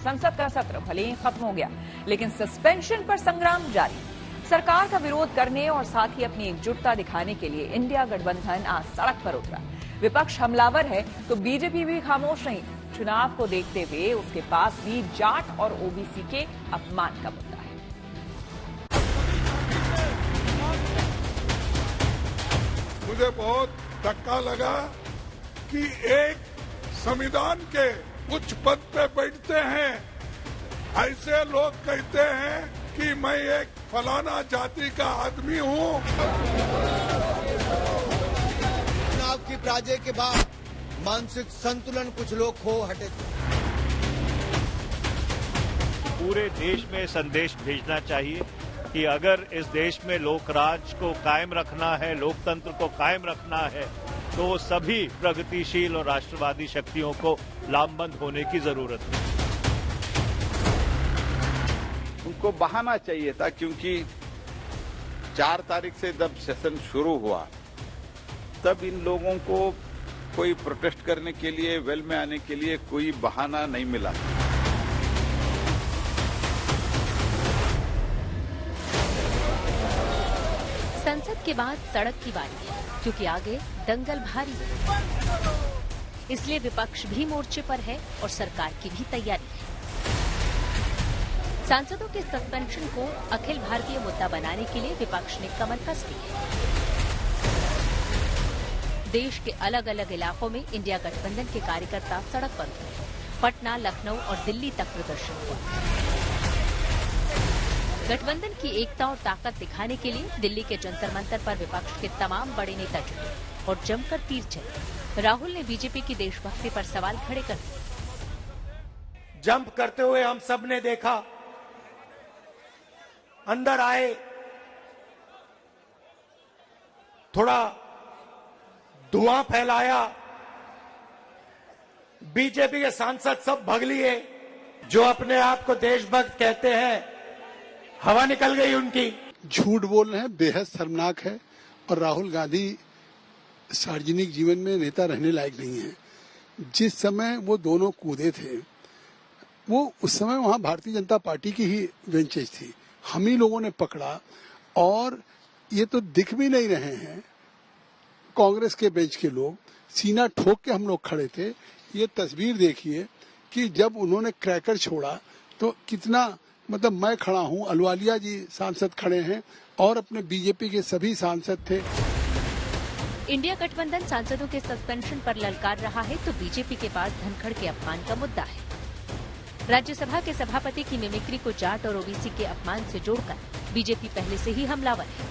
संसद का सत्र भले ही खत्म हो गया, लेकिन सस्पेंशन पर संग्राम जारी। सरकार का विरोध करने और साथ ही अपनी एकजुटता दिखाने के लिए इंडिया गठबंधन आज सड़क पर उतरा। विपक्ष हमलावर है तो बीजेपी भी खामोश नहीं। चुनाव को देखते हुए उसके पास भी जाट और ओबीसी के अपमान का मुद्दा है। मुझे बहुत धक्का लगा कि एक संविधान के उच्च पद पे बैठते हैं ऐसे लोग कहते हैं कि मैं एक फलाना जाति का आदमी हूं। चुनाव की पराजय के बाद मानसिक संतुलन कुछ लोग खो हटे। पूरे देश में संदेश भेजना चाहिए कि अगर इस देश में लोकराज को कायम रखना है, लोकतंत्र को कायम रखना है, तो सभी प्रगतिशील और राष्ट्रवादी शक्तियों को लामबंद होने की जरूरत है। उनको बहाना चाहिए था, क्योंकि 4 तारीख से जब सेशन शुरू हुआ तब इन लोगों को कोई प्रोटेस्ट करने के लिए, वेल में आने के लिए कोई बहाना नहीं मिला। संसद के बाद सड़क की बारी है, क्योंकि आगे दंगल भारी है। इसलिए विपक्ष भी मोर्चे पर है और सरकार की भी तैयारी है। सांसदों के सस्पेंशन को अखिल भारतीय मुद्दा बनाने के लिए विपक्ष ने कमर कस ली है। देश के अलग अलग इलाकों में इंडिया गठबंधन के कार्यकर्ता सड़क पर उतरे। पटना, लखनऊ और दिल्ली तक प्रदर्शन हुआ। गठबंधन की एकता और ताकत दिखाने के लिए दिल्ली के जंतर मंतर पर विपक्ष के तमाम बड़े नेता जुटे और जमकर तीर चले। राहुल ने बीजेपी की देशभक्ति पर सवाल खड़े कर दिए। जंप करते हुए हम सब ने देखा, अंदर आए, थोड़ा धुआं फैलाया, बीजेपी के सांसद सब भग लिए। जो अपने आप को देशभक्त कहते हैं, हवा निकल गई उनकी। झूठ बोल रहे हैं, बेहद शर्मनाक है। और राहुल गांधी सार्वजनिक जीवन में नेता रहने लायक नहीं है। जिस समय वो दोनों कूदे थे, वो उस समय वहां भारतीय जनता पार्टी की ही बेंचेज थी। हम ही लोगों ने पकड़ा और ये तो दिख भी नहीं रहे हैं। कांग्रेस के बेंच के लोग सीना ठोक के हम लोग खड़े थे। ये तस्वीर देखिए कि जब उन्होंने क्रैकर छोड़ा तो कितना, मतलब मैं खड़ा हूं, अहलुवालिया जी सांसद खड़े हैं और अपने बीजेपी के सभी सांसद थे। इंडिया गठबंधन सांसदों के सस्पेंशन पर ललकार रहा है तो बीजेपी के पास धनखड़ के अपमान का मुद्दा है। राज्यसभा के सभापति की मिमिक्री को जाट और ओबीसी के अपमान से जोड़कर बीजेपी पहले से ही हमलावर है।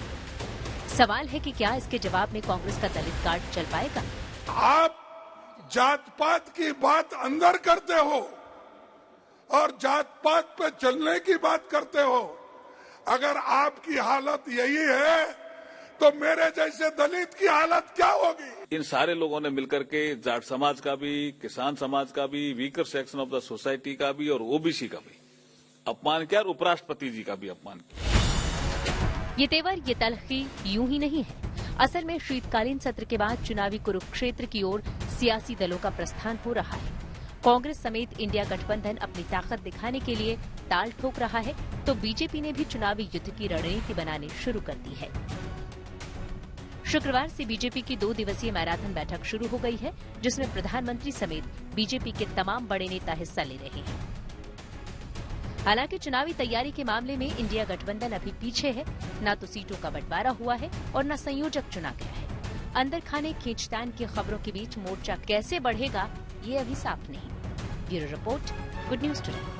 सवाल है कि क्या इसके जवाब में कांग्रेस का दलित कार्ड चल पाएगा? आप जात पात की बात अंदर करते हो और जात पात पे चलने की बात करते हो। अगर आपकी हालत यही है तो मेरे जैसे दलित की हालत क्या होगी? इन सारे लोगों ने मिलकर के जाट समाज का भी, किसान समाज का भी, weaker section of the society का भी और ओबीसी का भी अपमान किया और उपराष्ट्रपति जी का भी अपमान किया। ये तेवर, ये तलखी यूं ही नहीं है। असल में शीतकालीन सत्र के बाद चुनावी कुरुक्षेत्र की ओर सियासी दलों का प्रस्थान हो रहा है। कांग्रेस समेत इंडिया गठबंधन अपनी ताकत दिखाने के लिए ताल ठोक रहा है तो बीजेपी ने भी चुनावी युद्ध की रणनीति बनानी शुरू कर दी है। शुक्रवार से बीजेपी की 2 दिवसीय मैराथन बैठक शुरू हो गई है, जिसमें प्रधानमंत्री समेत बीजेपी के तमाम बड़े नेता हिस्सा ले रहे हैं। हालांकि चुनावी तैयारी के मामले में इंडिया गठबंधन अभी पीछे है। न तो सीटों का बंटवारा हुआ है और न संयोजक चुना गया है। अंदर खाने खींचतान की खबरों के बीच मोर्चा कैसे बढ़ेगा, ये अभी साफ नहीं। Bureau report, good news today.